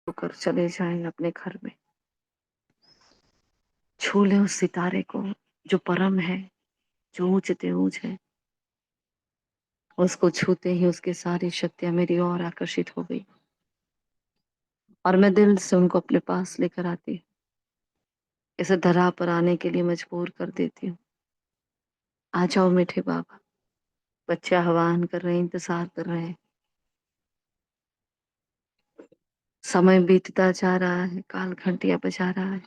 होकर चले जाएं अपने घर में, छू ले उस सितारे को जो परम है, जो ऊंचते ऊंच है। उसको छूते ही उसकी सारी शक्तियां मेरी ओर आकर्षित हो गई और मैं दिल से उनको अपने पास लेकर आती, इसे धरा पर आने के लिए मजबूर कर देती हूँ। आ जाओ मीठे बाबा। बच्चे आह्वान कर रहे हैं, इंतजार कर रहे हैं। समय बीतता जा रहा है, काल घंटियां बजा रहा है।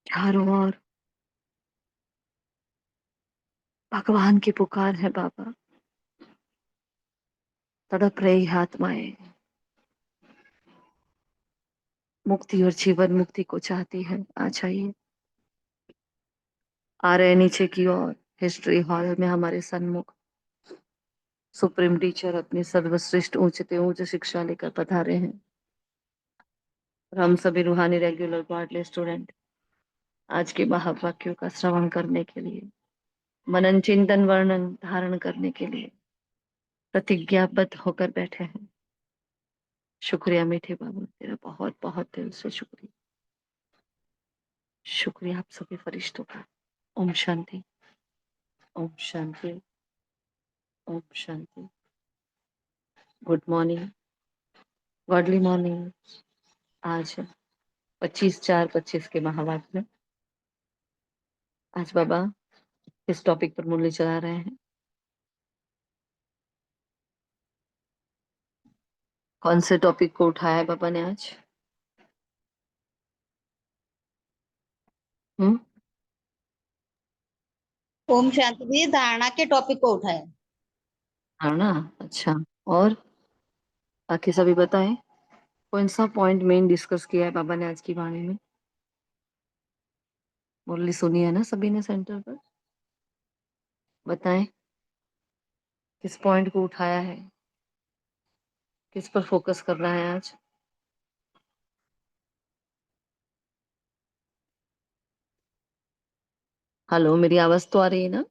चारों ओर भगवान की पुकार है बाबा। तड़प रही आत्माएं मुक्ति और जीवन मुक्ति को चाहती है। आ जाइए। आ रहे नीचे की ओर, हिस्ट्री हॉल में हमारे सन्मुख सुप्रीम टीचर अपनी सर्वश्रेष्ठ ऊंचते ऊंच शिक्षा लेकर पधारे हैं और हम सभी रूहानी रेगुलर क्वार्टरली स्टूडेंट आज के महावाक्यों का श्रवण करने के लिए, मनन चिंतन वर्णन धारण करने के लिए प्रतिज्ञाबद्ध होकर बैठे हैं। शुक्रिया मीठे बाबा, तेरा बहुत बहुत दिल से शुक्रिया। शुक्रिया आप सभी फरिश्तों का। ओम शांति, ओम शांति, ओम शांति। Good morning, godly morning. आज 25/4/25 के महावाक्य में आज बाबा किस टॉपिक पर मुरली चला रहे हैं? कौन से टॉपिक को उठाया है बाबा ने आज? हम्म। ओम शांति जी, धारणा के टॉपिक को उठाए। धारणा, अच्छा। और बाकी सभी बताएं, कौन सा पॉइंट मेन डिस्कस किया है बाबा ने आज की वाणी में? मुरली सुनी है ना सभी ने सेंटर पर? बताएं किस पॉइंट को उठाया है, किस पर फोकस कर रहा है आज? हेलो, मेरी आवाज तो आ रही है ना?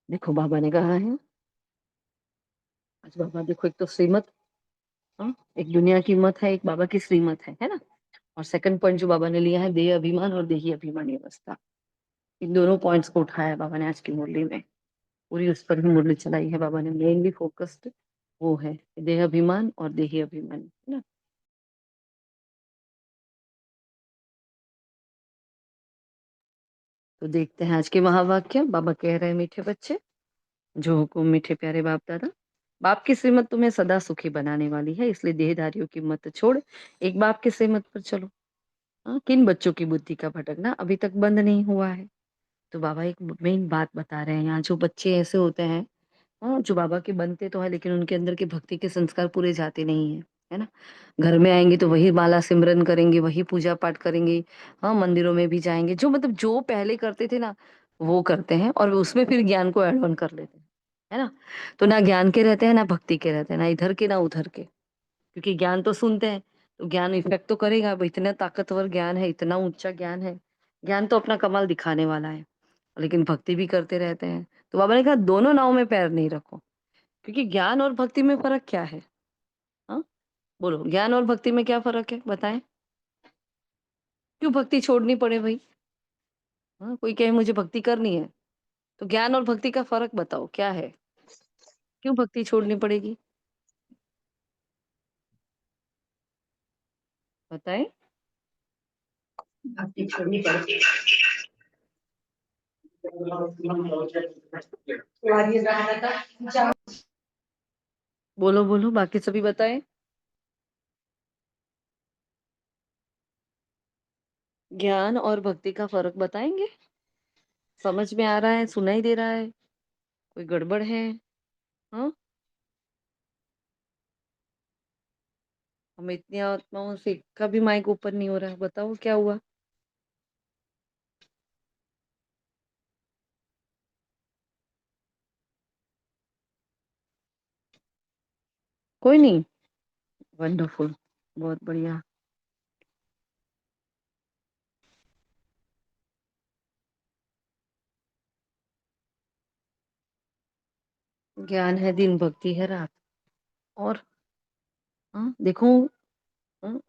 देखो बाबा ने कहा है आज, बाबा देखो, एक तो श्रीमत, हाँ, एक दुनिया की मत है, एक बाबा की श्रीमत है ना? और सेकंड पॉइंट जो बाबा ने लिया है, देह अभिमान और देही अभिमानी अवस्था। इन दोनों पॉइंट्स को उठाया है बाबा ने आज की मुरली में। पूरी उस पर भी मुरली चलाई है बाबा ने। मेनली फोकस्ड वो है देह अभिमान और देही अभिमान, है ना? तो देखते हैं आज के महावाक्य। बाबा कह रहे हैं, मीठे बच्चे, जो हुकुम मीठे प्यारे बाप दादा, बाप की श्रीमत तुम्हें सदा सुखी बनाने वाली है, इसलिए देहधारियों की मत छोड़ एक बाप की श्रीमत पर चलो। हाँ, किन बच्चों की बुद्धि का भटकना अभी तक बंद नहीं हुआ है? तो बाबा एक मेन बात बता रहे हैं यहाँ। जो बच्चे ऐसे होते हैं, हाँ, जो बाबा के बनते तो है लेकिन उनके अंदर के भक्ति के संस्कार पूरे जाते नहीं है, है ना? घर में आएंगे तो वही माला सिमरन करेंगे, वही पूजा पाठ करेंगे, हाँ, मंदिरों में भी जाएंगे, जो मतलब जो पहले करते थे ना, वो करते हैं और उसमें फिर ज्ञान को एड ऑन कर लेते हैं, है ना? तो ना ज्ञान के रहते हैं, ना भक्ति के रहते हैं, ना इधर के ना उधर के। क्योंकि ज्ञान तो सुनते हैं तो ज्ञान इफेक्ट तो करेगा। अब इतना ताकतवर ज्ञान है, इतना ऊंचा ज्ञान है, ज्ञान तो अपना कमाल दिखाने वाला है, लेकिन भक्ति भी करते रहते हैं। तो बाबा ने कहा दोनों नाव में पैर नहीं रखो। क्योंकि ज्ञान और भक्ति में फर्क क्या है? हाँ, बोलो, ज्ञान और भक्ति में क्या फर्क है, बताएं। क्यों भक्ति छोड़नी पड़े भाई? हाँ, कोई कहे मुझे भक्ति करनी है, तो ज्ञान और भक्ति का फर्क बताओ क्या है? क्यों भक्ति छोड़नी पड़ेगी? बताएं। भक्ति छोड़नी पड़ेगी। बोलो बोलो, बाकी सभी बताएं। ज्ञान और भक्ति का फर्क बताएंगे? समझ में आ रहा है? सुनाई दे रहा है? कोई गड़बड़ है? हाँ, हम इतनी आत्माओं से एक का भी माइक ऊपर नहीं हो रहा है, बताओ क्या हुआ? कोई नहीं। वंडरफुल। बहुत बढ़िया। ज्ञान है दिन, भक्ति है रात। और हाँ देखो,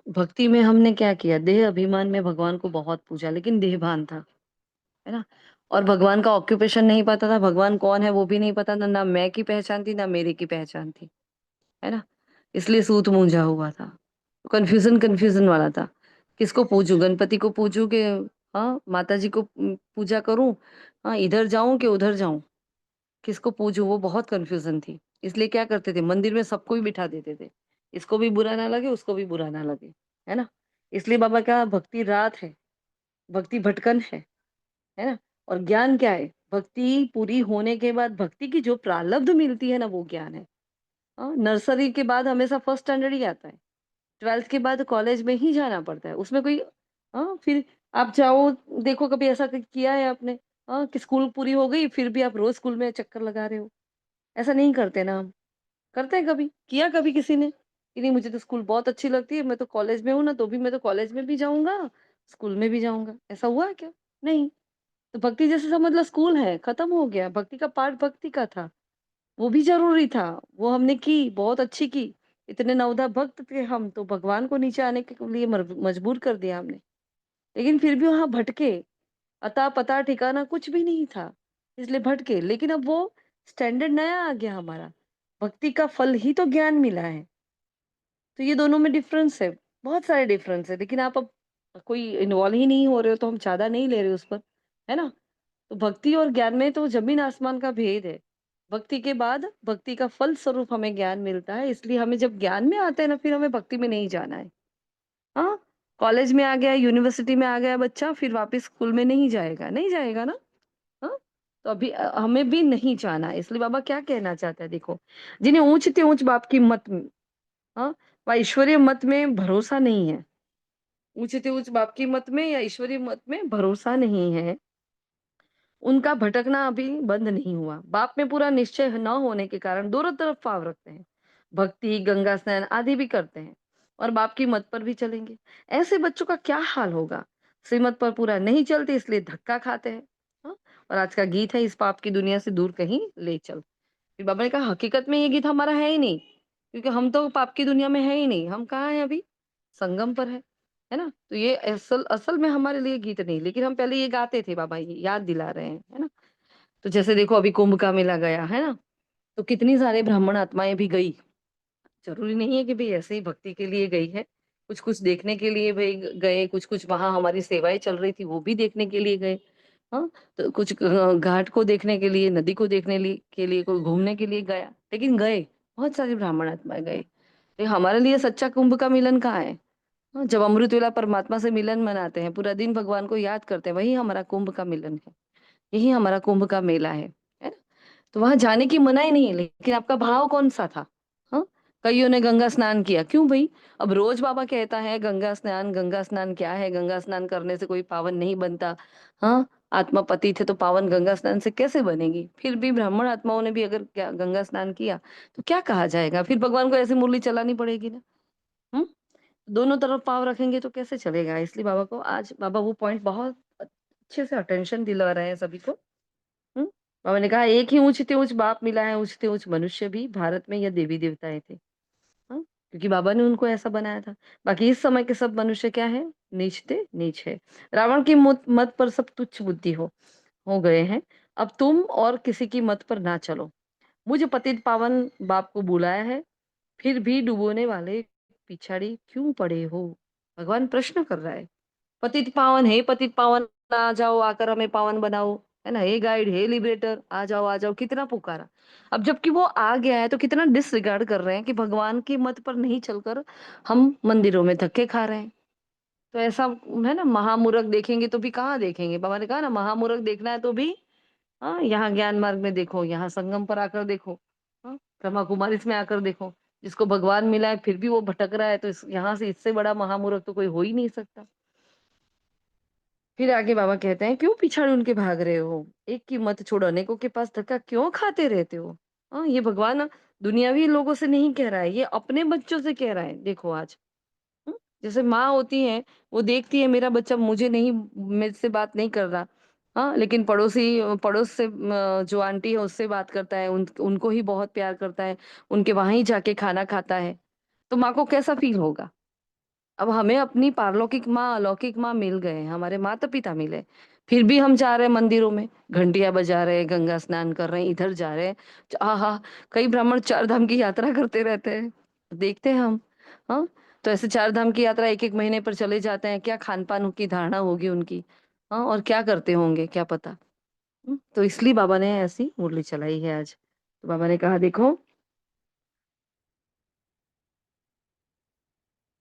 भक्ति में हमने क्या किया, देह अभिमान में भगवान को बहुत पूजा, लेकिन देहभान था, है ना। और भगवान का ऑक्यूपेशन नहीं पता था, भगवान कौन है वो भी नहीं पता था, ना मैं की पहचान थी ना मेरी की पहचान थी, है ना। इसलिए सूत मूंझा हुआ था, कंफ्यूजन कंफ्यूजन वाला था। किसको पूजूं, गणपति को पूजूं कि हाँ माता जी को पूजा करूं, हाँ इधर जाऊं कि उधर जाऊं, किसको पूजूं, वो बहुत कंफ्यूजन थी। इसलिए क्या करते थे, मंदिर में सबको ही बिठा देते थे, इसको भी बुरा ना लगे उसको भी बुरा ना लगे, है ना। इसलिए बाबा का भक्ति रात है, भक्ति भटकन है ना। और ज्ञान क्या है, भक्ति पूरी होने के बाद भक्ति की जो प्रारब्ध मिलती है ना, वो ज्ञान है। हाँ, नर्सरी के बाद हमेशा फर्स्ट स्टैंडर्ड ही आता है, 12th के बाद कॉलेज में ही जाना पड़ता है, उसमें कोई हाँ फिर आप जाओ, देखो कभी ऐसा किया है आपने, हाँ कि स्कूल पूरी हो गई फिर भी आप रोज स्कूल में चक्कर लगा रहे हो, ऐसा नहीं करते ना हम। करते हैं कभी, किया कभी किसी ने कि नहीं मुझे तो स्कूल बहुत अच्छी लगती है, मैं तो कॉलेज में हूँ ना, तो भी मैं तो कॉलेज में भी जाऊंगा, स्कूल में भी जाऊंगा, ऐसा हुआ है क्या? नहीं। तो भक्ति जैसे समझ लो स्कूल है, खत्म हो गया, भक्ति का पार्ट भक्ति का था, वो भी जरूरी था, वो हमने की, बहुत अच्छी की। इतने नवधा भक्त थे हम, तो भगवान को नीचे आने के लिए मजबूर कर दिया हमने, लेकिन फिर भी वहां भटके, अता पता ठिकाना कुछ भी नहीं था, इसलिए भटके। लेकिन अब वो स्टैंडर्ड नया आ गया हमारा, भक्ति का फल ही तो ज्ञान मिला है। तो ये दोनों में डिफरेंस है, बहुत सारे डिफरेंस है, लेकिन आप अब कोई इन्वॉल्व ही नहीं हो रहे हो, तो हम ज्यादा नहीं ले रहे उस पर, है ना। तो भक्ति और ज्ञान में तो जमीन आसमान का भेद है। भक्ति के बाद भक्ति का फल स्वरूप हमें ज्ञान मिलता है, इसलिए हमें जब ज्ञान में आते हैं ना, फिर हमें भक्ति में नहीं जाना है। हाँ, कॉलेज में आ गया, यूनिवर्सिटी में आ गया बच्चा, फिर वापस स्कूल में नहीं जाएगा, नहीं जाएगा ना। हाँ, तो अभी हमें भी नहीं जाना है। इसलिए बाबा क्या कहना चाहता है, देखो, जिन्हें ऊंचते ऊंच बाप की मत हाँ व ईश्वरीय मत में भरोसा नहीं है, ऊंचते ऊंच बाप की मत में या ईश्वरीय मत में भरोसा नहीं है, उनका भटकना अभी बंद नहीं हुआ। बाप में पूरा निश्चय न होने के कारण दोनों तरफ पाव रखते हैं, भक्ति गंगा स्नान आदि भी करते हैं और बाप की मत पर भी चलेंगे। ऐसे बच्चों का क्या हाल होगा, श्रीमत पर पूरा नहीं चलते इसलिए धक्का खाते हैं। हाँ? और आज का गीत है, इस पाप की दुनिया से दूर कहीं ले चल। फिर बाबा ने कहा हकीकत में ये गीत हमारा है ही नहीं, क्योंकि हम तो पाप की दुनिया में है ही नहीं, हम कहाँ हैं अभी, संगम पर है ना। तो ये असल असल में हमारे लिए गीत नहीं, लेकिन हम पहले ये गाते थे, बाबा ये याद दिला रहे हैं, है ना। तो जैसे देखो अभी कुंभ का मेला गया है ना, तो कितनी सारे ब्राह्मण आत्माएं भी गई, जरूरी नहीं है कि भाई ऐसे ही भक्ति के लिए गई है, कुछ कुछ देखने के लिए भाई गए, कुछ कुछ वहां हमारी सेवाएं चल रही थी वो भी देखने के लिए गए। हाँ, तो कुछ घाट को देखने के लिए, नदी को देखने के लिए कोई घूमने के लिए गया, लेकिन गए, बहुत सारे ब्राह्मण आत्माएं गए। ये हमारे लिए सच्चा कुंभ का मिलन कहाँ है? हाँ, जब अमृत वेला परमात्मा से मिलन मनाते हैं, पूरा दिन भगवान को याद करते हैं, वही हमारा कुंभ का मिलन है, यही हमारा कुंभ का मेला है ना। तो वहां जाने की मनाही नहीं है, लेकिन आपका भाव कौन सा था? हाँ, कईयों ने गंगा स्नान किया, क्यों भाई? अब रोज बाबा कहता है गंगा स्नान, गंगा स्नान क्या है, गंगा स्नान करने से कोई पावन नहीं बनता। हाँ, आत्मा पति थे तो पावन गंगा स्नान से कैसे बनेगी? फिर भी ब्राह्मण आत्माओं ने भी अगर क्या गंगा स्नान किया, तो क्या कहा जाएगा? फिर भगवान को ऐसी मुरली चलानी पड़ेगी ना। हम्म, दोनों तरफ पाव रखेंगे तो कैसे चलेगा? इसलिए बाबा को आज बाबा वो पॉइंट बहुत अच्छे से अटेंशन दिला रहे हैं सभी को। हम्म, बाबा ने कहा एक ही ऊंचते ऊंच बाप मिला है, ऊंचते ऊंच मनुष्य भी भारत में, या देवी देवताएं थे। हाँ, क्योंकि बाबा ने उनको ऐसा बनाया था। बाकी इस समय के सब मनुष्य क्या है, नीचते नीच है। रावण की मत पर सब तुच्छ बुद्धि हो गए हैं। अब तुम और किसी की मत पर ना चलो, मुझे पतित पावन बाप को बुलाया है, फिर भी डुबोने वाले पिछाड़ी क्यों पड़े हो? भगवान प्रश्न कर रहा है। पतित पावन है, पतित पावन, आ जाओ, आकर हमें पावन बनाओ, है ना, हे गाइड, हे लिबरेटर, आ जाओ, कितना पुकारा। अब जबकि वो आ गया है तो कितना डिसरिगार्ड कर रहे हैं कि भगवान की मत पर नहीं चलकर हम मंदिरों में धक्के खा रहे हैं। तो ऐसा है ना, महामूर्ख देखेंगे तो भी कहाँ देखेंगे, बाबा ने कहा ना, महामूर्ख देखना है तो भी हाँ यहाँ ज्ञान मार्ग में देखो, यहाँ संगम पर आकर देखो, हाँ ब्रह्मा कुमारी इसमें आकर देखो। जिसको भगवान मिला है फिर भी वो भटक रहा है, तो यहाँ से इससे बड़ा महामूर्ख तो कोई हो ही नहीं सकता। फिर आगे बाबा कहते हैं क्यों पिछाड़ उनके भाग रहे हो, एक की मत छोड़ो, अनेकों के पास धक्का क्यों खाते रहते हो? हाँ, ये भगवान दुनियावी लोगों से नहीं कह रहा है, ये अपने बच्चों से कह रहा है, देखो आज। हुँ? जैसे माँ होती हैं, वो देखती है मेरा बच्चा मुझे नहीं मेरे से बात नहीं कर रहा, हाँ, लेकिन पड़ोस से जो आंटी है उससे बात करता है, उनको ही बहुत प्यार करता है, उनके वहाँ ही जाके खाना खाता है, तो माँ को कैसा फ़ील होगा? अब हमें अपनी पारलौकिक माँ, अलौकिक माँ मिल गए हैं, हमारे माता-पिता मिले, फिर भी हम जा रहे हैं मंदिरों में, घंटियाँ बजा रहे हैं, गंगा स्नान कर रहे हैं, इधर जा रहे हैं। आहा! कई ब्राह्मण 4 धाम की यात्रा करते रहते हैं, देखते हैं हम, हाँ? तो ऐसे 4 धाम की यात्रा 1-1 महीने पर चले जाते हैं, क्या खान-पान की धारणा होगी उनकी, हाँ? और क्या करते होंगे, क्या पता? तो इसलिए बाबा ने ऐसी मुरली चलाई है आज। तो बाबा ने कहा देखो,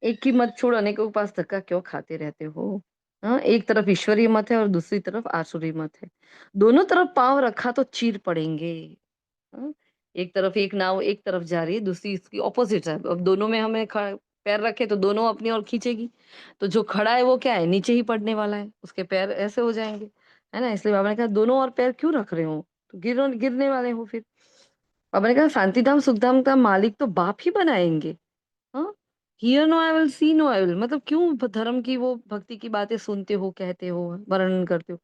एक की मत छोड़ अनेकों के पास धक्का क्यों खाते रहते हो? हाँ, एक तरफ ईश्वरीय मत है और दूसरी तरफ आसुरी मत है। दोनों तरफ पाँव रखा तो चीर पड़ेंगे। हाँ, एक तरफ एक नाव एक तरफ जा रही है, दूसरी इसकी ऑपोजिट है। अब दोनों में हमें पैर रखे तो दोनों अपनी ओर खींचेगी। तो जो खड़ा है वो क्या है? नीचे ही पड़ने वाला है। उसके पैर ऐसे हो जाएँगे, है ना? इसलिए बाबा ने कहा दोनों ओर पैर क्यों रख रहे हो? तो गिरने वाले हो फिर। बाबा ने कहा शांतिधाम, सुखधाम का मालिक तो बाप ही बनाएँगे। हाँ, here no I will see no I will, मतलब क्यों धर्म की वो भक्ति की बातें सुनते हो, कहते हो, वर्णन करते हो।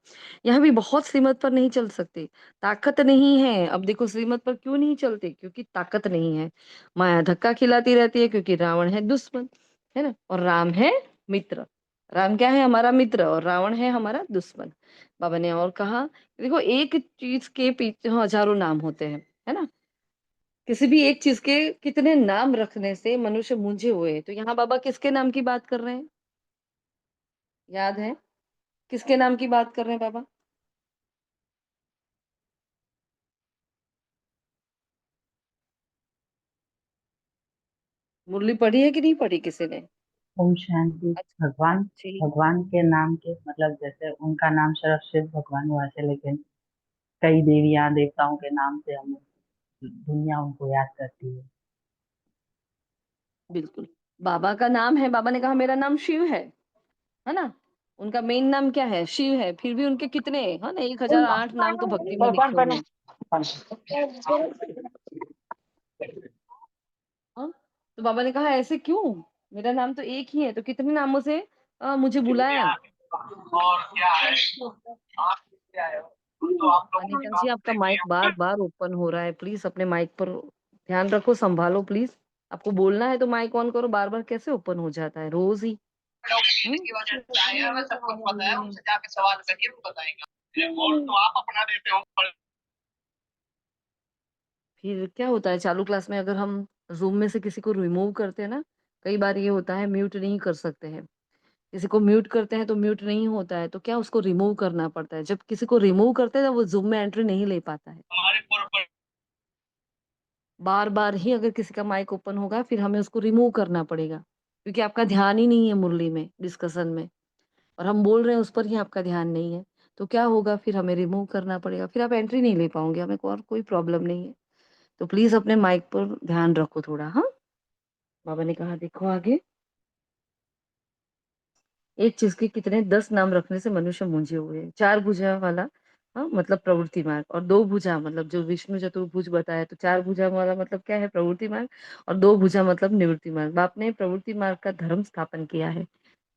यहाँ भी बहुत श्रीमत पर नहीं चल सकते, ताकत नहीं है। अब देखो श्रीमत पर क्यों नहीं चलते? क्योंकि ताकत नहीं है। माया धक्का खिलाती रहती है क्योंकि रावण है दुश्मन, है ना? और राम है मित्र। राम क्या है? हमारा मित्र, और रावण है हमारा दुश्मन। बाबा ने और कहा, देखो एक चीज के पीछे हजारों नाम होते हैं, है ना? किसी भी एक चीज़ के कितने नाम रखने से मनुष्य मूंझे हुए हैं। तो यहाँ बाबा किसके नाम की बात कर रहे हैं? याद है? किसके नाम की बात कर रहे हैं बाबा? मुरली पढ़ी है कि नहीं पढ़ी किसी ने? ओम शांति। अच्छा, भगवान ठीक। भगवान के नाम के मतलब जैसे उनका नाम सर्वश्रेष्ठ भगवान हुआ है, लेकिन कई देवियां देवताओं के नाम से हम दुनिया उनको याद करती है। बिल्कुल। बाबा का नाम है, बाबा ने कहा मेरा नाम शिव है ना? उनका मेन नाम क्या है? शिव है। फिर भी उनके कितने, है ना, 1008 नाम तो भक्ति में लिखे हुए हैं। हाँ? तो बाबा ने कहा ऐसे क्यों? मेरा नाम तो एक ही है, तो कितने नामों से मुझे बुलाया? अनिता जी, आपका माइक बार-बार ओपन हो रहा है। प्लीज़ अपने माइक पर ध्यान रखो, सँभालो प्लीज़। आपको बोलना है तो माइक ऑन करो, बार-बार कैसे ओपन हो जाता है रोज़ ही? हुँ? फिर क्या होता है चालू क्लास में, अगर हम ज़ूम में से किसी को रिमूव करते हैं ना, कई बार ये होता है म्यूट नहीं कर सकते हैं। किसी को म्यूट करते हैं तो म्यूट नहीं होता है, तो क्या उसको रिमूव करना पड़ता है। जब किसी को रिमूव करते हैं तो वो ज़ूम में एंट्री नहीं ले पाता है। बार-बार ही अगर किसी का माइक ओपन होगा फिर हमें उसको रिमूव करना पड़ेगा, क्योंकि आपका ध्यान ही नहीं है मुरली में, डिस्कशन में, और हम बोल रहे हैं उस पर ही आपका ध्यान नहीं है। तो क्या होगा, फिर हमें रिमूव करना पड़ेगा, फिर आप एंट्री नहीं ले पाओगे, हमें को और कोई प्रॉब्लम नहीं है। तो प्लीज़ अपने माइक पर ध्यान रखो थोड़ा, हाँ? बाबा ने कहा देखो आगे, एक चीज़ के कितने 10 नाम रखने से मनुष्य मूंझे हुए हैं। 4 भुजा वाला, हाँ, मतलब प्रवृत्ति मार्ग, और 2 भुजा मतलब जो विष्णु चतुर्भुज बताया, तो 4 भुजा वाला मतलब क्या है? प्रवृत्ति मार्ग, और 2 भुजा मतलब निवृत्ति मार्ग। बाप ने प्रवृत्ति मार्ग का धर्म स्थापन किया है।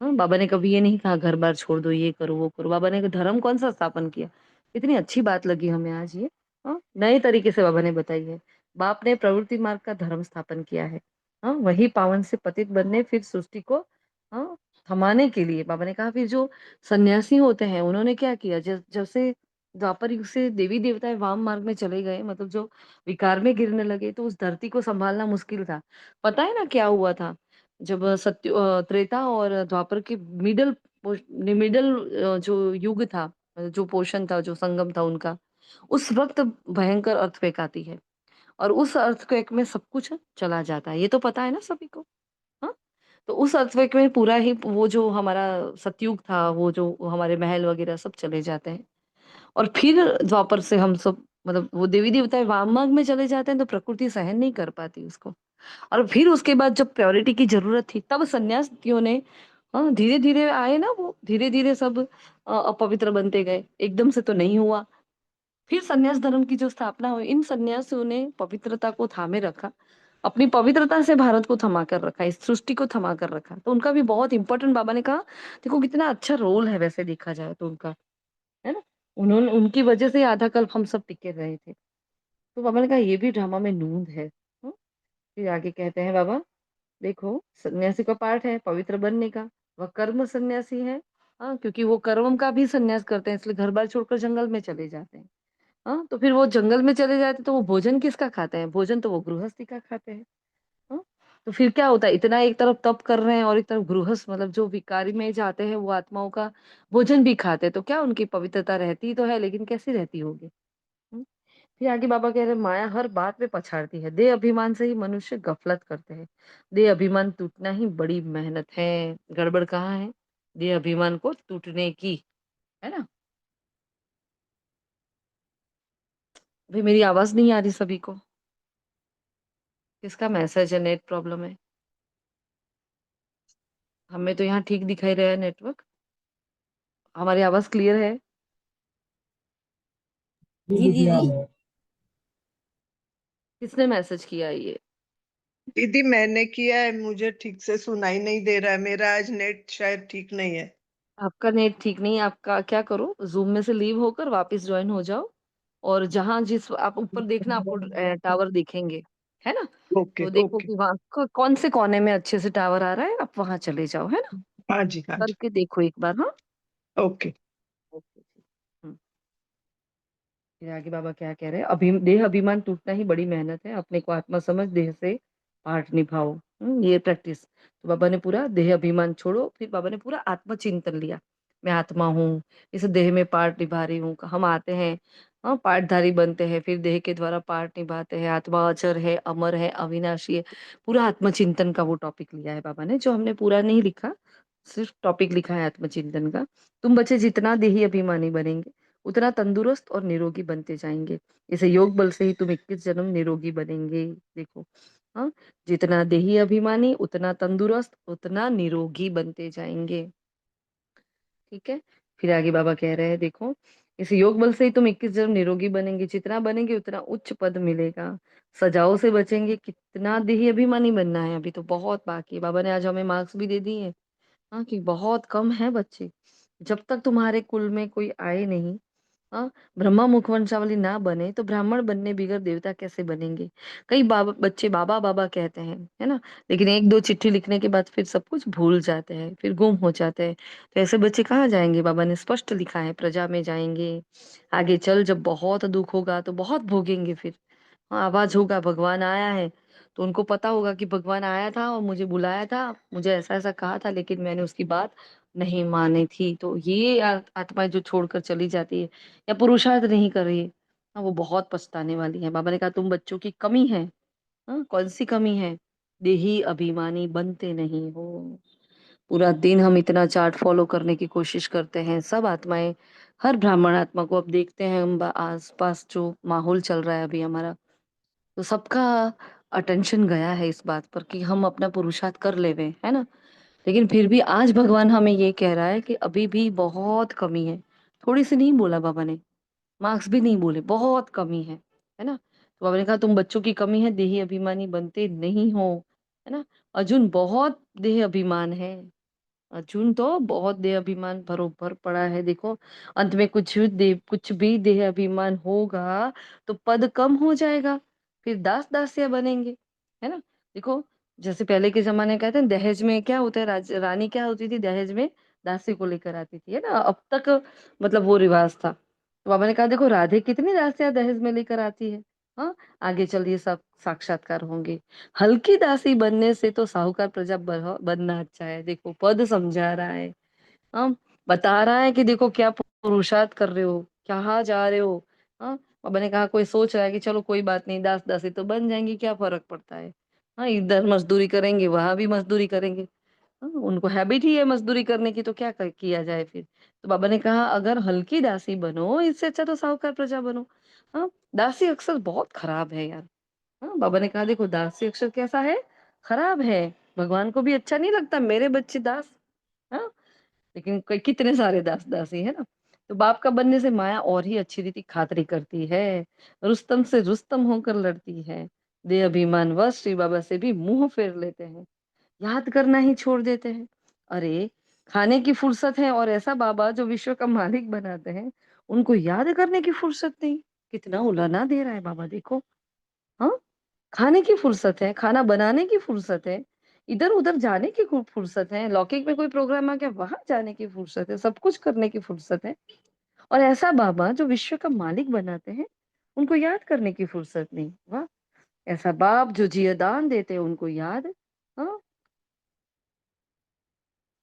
हाँ, बाबा ने कभी ये नहीं कहा घर-बार छोड़ दो, ये करो, वो करो। बाबा ने धर्म कौन-सा स्थापन किया? कितनी अच्छी बात लगी हमें आज ये, हाँ, नए तरीके से बाबा ने बताई है। बाप ने प्रवृत्ति मार्ग का धर्म स्थापन किया है। हाँ, वही पावन से पतित बनने फिर सृष्टि को, हाँ, थमाने के लिए। बाबा ने कहा फिर जो सन्यासी होते हैं उन्होंने क्या किया, जब से द्वापर युग से देवी देवता वाम मार्ग में चले गए, मतलब जो विकार में गिरने लगे, तो उस धरती को संभालना मुश्किल था। पता है ना क्या हुआ था? जब त्रेता और द्वापर के मिडल जो युग था, जो पोर्शन था, जो संगम था उनका, उस वक़्त भयंकर अर्थक्वेक आती है, और उस अर्थक्वेक में सब कुछ चला जाता है। ये तो पता है ना सभी को? हाँ? तो उस अर्थक्वेक में पूरा ही वो जो हमारा सतयुग था, वो जो हमारे महल वगैरह सब चले जाते हैं। और फिर द्वापर से हम सब, मतलब वो देवी-देवता वाममार्ग में चले जाते हैं, तो प्रकृति सहन नहीं कर पाती उसको। और फिर उसके बाद जब प्योरिटी की ज़रूरत थी, तब सन्यासियों ने, हाँ, धीरे-धीरे आए ना वो, धीरे-धीरे सब अपवित्र बनते गए, एकदम से तो नहीं हुआ। फिर संन्यास धर्म की जो स्थापना हुई, इन सन्यासियों ने पवित्रता को थामे रखा। अपनी पवित्रता से भारत को थमा कर रखा, इस सृष्टि को थमा कर रखा। तो उनका भी बहुत इम्पोर्टेंट, बाबा ने कहा, देखो कितना अच्छा रोल है वैसे देखा जाए तो उनका, है ना? उन्होंने, उनकी वजह से आधा कल्प हम सब टिके रहे थे। तो बाबा ने कहा ये भी ड्रामा में नूंद है। फिर आगे कहते हैं बाबा, देखो सन्यासी का पार्ट है पवित्र बनने का, वह कर्म सन्यासी है। हाँ, क्योंकि वो कर्म का भी सन्यास करते हैं, इसलिए घर बार छोड़कर जंगल में चले जाते हैं। हाँ, तो फिर वो जंगल में चले जाते तो वो भोजन किसका खाते हैं? भोजन तो वो गृहस्थी का खाते हैं। हाँ, तो फिर क्या होता है, इतना एक तरफ तप कर रहे हैं और एक तरफ गृहस्थ, मतलब जो विकारी में जाते हैं वो आत्माओं का भोजन भी खाते हैं, तो क्या उनकी पवित्रता रहती तो है, लेकिन कैसी रहती होगी? हम्म? फिर आगे बाबा कह रहे हैं, माया हर बात में पछाड़ती है, देह अभिमान से ही मनुष्य गफलत करते हैं। देह अभिमान टूटना ही बड़ी मेहनत है। गड़बड़ कहाँ है? देह अभिमान को टूटने की, है ना? भाई मेरी आवाज नहीं आ रही सभी को? किसका मैसेज है? नेट प्रॉब्लम है? हमें तो यहाँ ठीक दिखाई रहा है नेटवर्क। हमारी आवाज क्लियर है? जी दीदी। किसने मैसेज किया है ये? दीदी मैंने किया है, मुझे ठीक से सुनाई नहीं दे रहा है, मेरा आज नेट शायद ठीक नहीं है। आपका नेट ठीक नहीं है? आपका क्या करो, जूम में से लीव होकर वापस ज्वाइन हो जाओ, और जहां जिस आप ऊपर देखना, आपको टावर दिखेंगे, है ना? ओके तो देखो ओके। कि वहां कौन से कोने में अच्छे से टावर आ रहा है, आप वहां चले जाओ, है ना? हाँ जी हाँ जी। करके देखो एक बार। हाँ, ओके। ओके। फिर आगे बाबा क्या कह रहे हैं, देह अभिमान टूटना ही बड़ी मेहनत है, अपने को आत्मा समझ देह से पाठ निभाओ। ये प्रैक्टिस। तो बाबा ने पूरा देह अभिमान छोड़ो, फिर बाबा ने पूरा आत्मचिंतन लिया। मैं आत्मा हूँ, इस देह में पार्ट निभा रही हूँ। हम आते हैं, हाँ, पार्टधारी बनते हैं, फिर देह के द्वारा पार्ट निभाते हैं। आत्मा अचर है, अमर है, अविनाशी है। पूरा आत्मचिंतन का वो टॉपिक लिया है बाबा ने, जो हमने पूरा नहीं लिखा, सिर्फ टॉपिक लिखा है आत्मचिंतन का। तुम बच्चे जितना देही अभिमानी बनेंगे, उतना तंदुरुस्त और निरोगी बनते जाएंगे। इसे योग बल से ही तुम 21 जन्म निरोगी बनेंगे। देखो, हाँ, जितना देही अभिमानी उतना तंदुरुस्त उतना निरोगी बनते जाएंगे। ठीक है। फिर आगे बाबा कह रहे हैं, देखो, इस योग बल से ही तुम 21 जन्म निरोगी बनेंगे। जितना बनेंगे उतना उच्च पद मिलेगा। सजाओ से बचेंगे। कितना देही अभिमानी बनना है, अभी तो बहुत बाकी है। बाबा ने आज हमें मार्क्स भी दे दिए, हाँ, कि बहुत कम है बच्चे। जब तक तुम्हारे कुल में कोई आए नहीं, हाँ, ब्रह्मा मुखवंशावली ना बने, तो ब्राह्मण बनने बिगर देवता कैसे बनेंगे? कई बाबा बच्चे बाबा बाबा कहते हैं, है ना? लेकिन एक दो चिट्ठी लिखने के बाद फिर सब कुछ भूल जाते हैं, फिर गुम हो जाते हैं। तो ऐसे बच्चे कहाँ जाएंगे? बाबा ने स्पष्ट लिखा है, प्रजा में जाएंगे। आगे चल जब बहुत दुख होगा तो बहुत भोगेंगे फिर। हाँ, आवाज होगा भगवान आया है, तो उनको पता होगा कि भगवान आया था और मुझे बुलाया था, मुझे ऐसा ऐसा कहा था, लेकिन मैंने उसकी बात नहीं मानी थी। तो ये आत्माएं जो छोड़कर चली जाती है या पुरुषार्थ नहीं कर रही है, हाँ, वो बहुत पछताने वाली है। बाबा ने कहा तुम बच्चों की कमी है। हाँ, कौन सी कमी है? देही अभिमानी बनते नहीं हो। पूरा दिन हम इतना चार्ट फॉलो करने की कोशिश करते हैं, सब आत्माएं, हर ब्राह्मण आत्मा को अब देखते हैं हम, आस पास जो माहौल चल रहा है अभी हमारा, तो सबका अटेंशन गया है इस बात पर कि हम अपना पुरुषार्थ कर लेवे, है ना? लेकिन फिर भी आज भगवान हमें ये कह रहा है कि अभी भी बहुत कमी है। थोड़ी सी नहीं बोला बाबा ने, मार्क्स भी नहीं बोले, बहुत कमी है ना? तो बाबा ने कहा तुम बच्चों की कमी है, देही अभिमानी बनते नहीं हो, है ना? अर्जुन बहुत देह अभिमान है। अर्जुन तो बहुत देह अभिमान भरोभर पड़ा है। देखो, अंत में कुछ भी देह अभिमान होगा तो पद कम हो जाएगा, फिर दास दासिया बनेंगे, है ना? देखो, जैसे पहले के जमाने कहते हैं दहेज में क्या होता है, रानी क्या होती थी, दहेज में दासी को लेकर आती थी, है ना? अब तक मतलब वो रिवाज था। तो बाबा ने कहा देखो राधे कितनी दासियां दहेज में लेकर आती है। हाँ, आगे चल ये सब साक्षात्कार होंगे। हल्की दासी बनने से तो साहूकार प्रजा बनना अच्छा है। देखो पद समझा रहा है, हाँ, बता रहा है कि देखो क्या पुरुषार्थ कर रहे हो, कहाँ जा रहे हो। हाँ, बाबा ने कहा कोई सोच रहा है कि चलो कोई बात नहीं, दास दासी तो बन जाएंगी, क्या फर्क पड़ता है। हाँ, इधर मजदूरी करेंगे वहां भी मजदूरी करेंगे। हाँ, उनको हैबिट ही है मजदूरी करने की, तो क्या किया जाए फिर। तो बाबा ने कहा अगर हल्की दासी बनो, इससे अच्छा तो साहूकार प्रजा बनो। हाँ, दासी अक्सर बहुत खराब है यार। हाँ, बाबा ने कहा देखो दासी अक्षर कैसा है, खराब है। भगवान को भी अच्छा नहीं लगता मेरे बच्चे दास। हाँ, लेकिन कितने सारे दास दासी है ना। तो बाप का बनने से माया और ही अच्छी रीति खातिरी करती है, रुस्तम से रुस्तम होकर लड़ती है, दे अभिमान वश श्री बाबा से भी मुंह फेर लेते हैं, याद करना ही छोड़ देते हैं। अरे खाने की फुर्सत है और ऐसा बाबा जो विश्व का मालिक बनाते हैं, उनको याद करने की फुर्सत नहीं। कितना उलाना दे रहा है बाबा, देखो। हाँ, खाने की फुर्सत है, खाना बनाने की फुर्सत है, इधर-उधर जाने की खूब फुर्सत है, लौकिक में कोई प्रोग्राम आ गया वहाँ जाने की फुर्सत है, सब कुछ करने की फुर्सत है। और ऐसा बाबा जो विश्व का मालिक बनाते हैं, उनको याद करने की फुर्सत नहीं। वाह! ऐसा बाप जो जिया-दान देते हैं उनको याद। हाँ,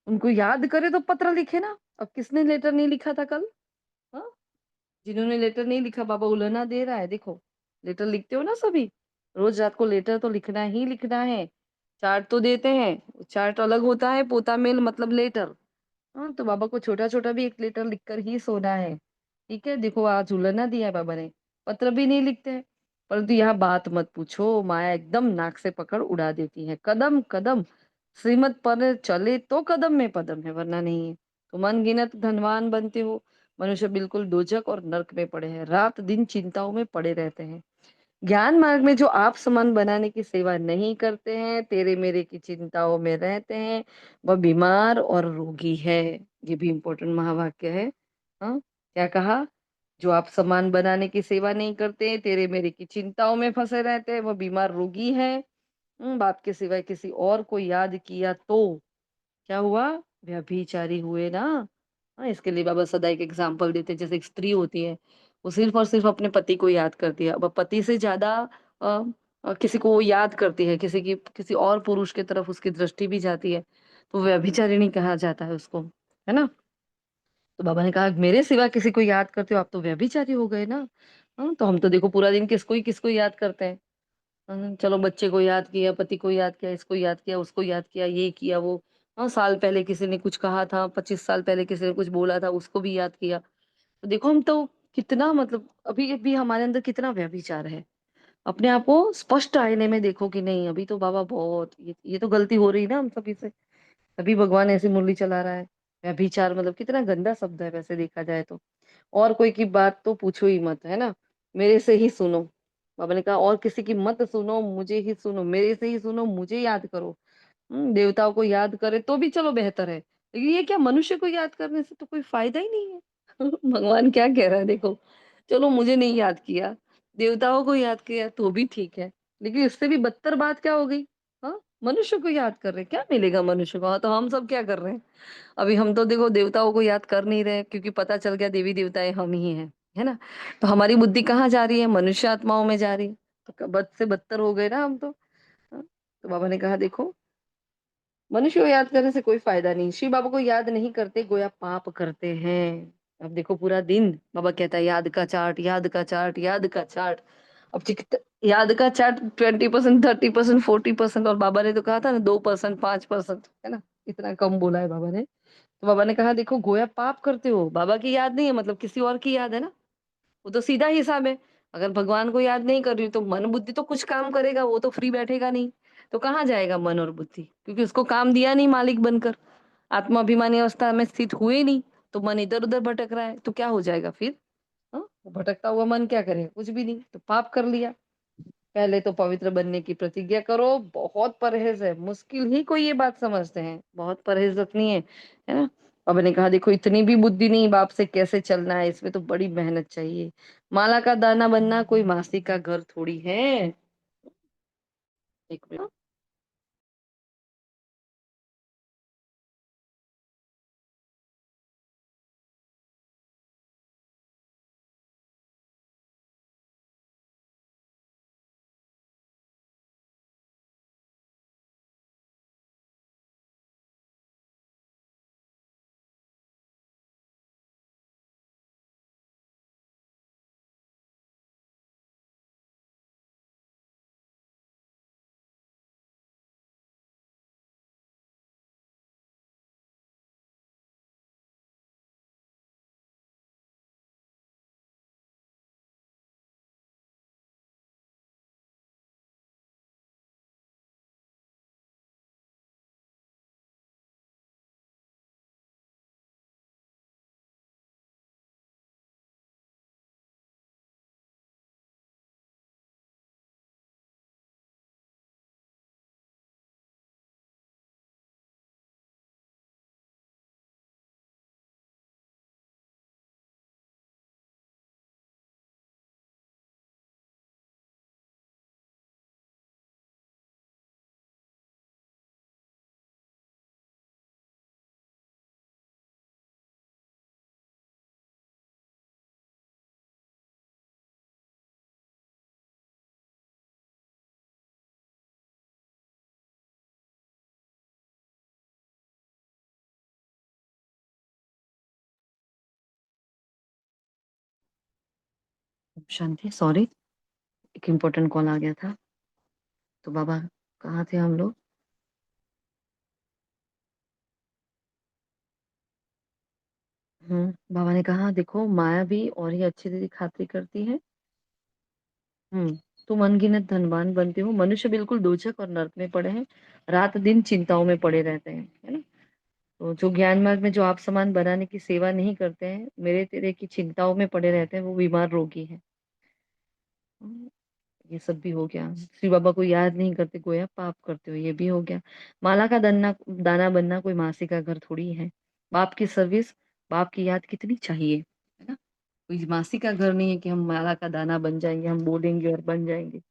उनको याद करे तो पत्र लिखे ना। अब किसने लेटर नहीं लिखा था कल? हाँ, जिन्होंने लेटर नहीं लिखा बाबा उलाहना दे रहा है, देखो। लेटर लिखते हो ना सभी? रोज़ रात को लेटर तो लिखना ही लिखना है। चार्ट तो देते हैं, चार्ट अलग होता है, पोता मेल मतलब लेटर। हाँ, तो बाबा को छोटा-छोटा भी एक लेटर लिखकर ही सोना है। ठीक है? देखो आज उलाहना दिया है बाबा ने, पत्र भी नहीं लिखते हैं। परंतु यहाँ बात मत पूछो, माया एकदम नाक से पकड़ उड़ा देती है। कदम-कदम श्रीमत पर चले तो कदम में पदम है, वरना नहीं है। तुम अनगिनत धनवान बनते हो, मनुष्य बिल्कुल दोजख और नर्क में पड़े हैं, रात-दिन चिंताओं में पड़े रहते हैं। ज्ञान मार्ग में जो आप समान बनाने की सेवा नहीं करते हैं, तेरे मेरे की चिंताओं में रहते हैं, वह बीमार और रोगी है। ये भी इम्पोर्टेंट महावाक्य है। हाँ, क्या कहा? जो आप समान बनाने की सेवा नहीं करते हैं, तेरे मेरे की चिंताओं में फंसे रहते हैं, वह बीमार रोगी है। बाप के सिवाय किसी और को याद किया तो क्या हुआ? व्यभिचारी हुए ना। हाँ, इसके लिए बाबा सदा एक एग्जाम्पल देते हैं, जैसे एक स्त्री होती है, वो सिर्फ और सिर्फ अपने पति को याद करती है। अब पति से ज्यादा अ, किसी को वो याद करती है, किसी और पुरुष की तरफ उसकी दृष्टि भी जाती है, तो व्यभिचारिणी कहा जाता है उसको, है ना? तो बाबा ने कहा मेरे सिवा किसी को याद करते हो आप तो व्यभिचारी हो गए ना। हाँ, तो हम तो देखो पूरा दिन किसको ही याद करते हैं। चलो बच्चे को याद किया, पति को याद किया, इसको याद किया, उसको याद किया, ये किया, वो। हाँ, साल पहले किसी ने कुछ कहा था, 25 साल पहले किसी ने कुछ बोला था, उसको भी याद किया। तो देखो हम तो कितना मतलब अभी भी हमारे अंदर कितना व्यभिचार है। अपने आप को स्पष्ट आईने में देखो कि नहीं अभी तो बाबा बहुत ये तो गलती हो रही है ना हम सभी से। तभी भगवान ऐसी मुरली चला रहा है। व्यभिचार मतलब कितना गंदा शब्द है वैसे देखा जाए तो। और कोई की बात तो पूछो ही मत, है ना? मेरे से ही सुनो। बाबा ने कहा और किसी की मत सुनो, मुझे ही सुनो, मेरे से ही सुनो, मुझे याद करो। देवताओं को याद करे तो भी चलो बेहतर है। लेकिन ये क्या मनुष्य को याद करने से तो कोई फायदा ही नहीं है। भगवान क्या कह रहा है देखो। चलो मुझे नहीं याद किया, देवताओं को याद किया तो भी ठीक है। लेकिन इससे भी बदतर बात क्या हो गई? हाँ, मनुष्य को याद कर रहे हैं, क्या मिलेगा मनुष्य को? हाँ, तो हम सब क्या कर रहे हैं? अभी हम तो देखो देवताओं को याद कर नहीं रहे क्योंकि पता चल गया देवी देवताएं हम ही हैं, है ना? तो हमारी बुद्धि कहाँ जा रही है? मनुष्य आत्माओं में जा रही है। तो बद से बदतर हो गए ना हम तो। हाँ, तो बाबा ने कहा देखो मनुष्य को याद करने से कोई फायदा नहीं। शिव बाबा को याद नहीं करते गोया पाप करते हैं। अब देखो पूरा दिन बाबा कहता है याद का चार्ट, याद का चार्ट, याद का चार्ट। अब याद का चार्ट 20%, 30%, 40%, और बाबा ने तो कहा था ना 2%, 5%, है ना? इतना कम बोला है बाबा ने। तो बाबा ने कहा देखो गोया पाप करते हो, बाबा की याद नहीं है मतलब किसी और की याद है ना। वो तो सीधा हिसाब है। अगर भगवान को याद नहीं कर रही तो मन बुद्धि तो कुछ काम करेगा, वो तो फ्री बैठेगा नहीं। तो कहाँ जाएगा मन और बुद्धि? क्योंकि उसको काम दिया नहीं मालिक बनकर। आत्माभिमानी अवस्था में स्थित हुए नहीं, तो मन इधर उधर भटक रहा है, तो क्या हो जाएगा फिर? हाँ, भटकता हुआ मन क्या करेगा? कुछ भी नहीं, तो पाप कर लिया। पहले तो पवित्र बनने की प्रतिज्ञा करो। बहुत परहेज है, मुश्किल ही कोई ये बात समझते हैं, बहुत परहेज रखनी है ना? बाबा ने कहा देखो इतनी भी बुद्धि नहीं, बाप से कैसे चलना है, इसमें तो बड़ी मेहनत चाहिए। माला का दाना बनना कोई मासी का घर थोड़ी है। एक मिनट। शांति, सॉरी, एक इम्पोर्टेंट कॉल आ गया था। तो बाबा कहाँ थे हम लोग? बाबा ने कहा देखो माया भी और ही अच्छी दीदी खातिर करती है। तुम अनगिनत धनवान बनते हो, मनुष्य बिल्कुल दोजख और नरक में पड़े हैं, रात दिन चिंताओं में पड़े रहते हैं, है ना। तो जो ज्ञान मार्ग में जो आप समान बनाने की सेवा नहीं करते हैं, मेरे तेरे की चिंताओं में पड़े रहते हैं, वो बीमार रोगी है। ये सब भी हो गया। श्री बाबा को याद नहीं करते, गोया पाप करते हो, ये भी हो गया। माला का दाना बनना कोई मासी का घर थोड़ी है। बाप की सर्विस, बाप की याद कितनी चाहिए, है ना। कोई मासी का घर नहीं है कि हम माला का दाना बन जाएंगे, हम बोलेंगे और बन जाएंगे।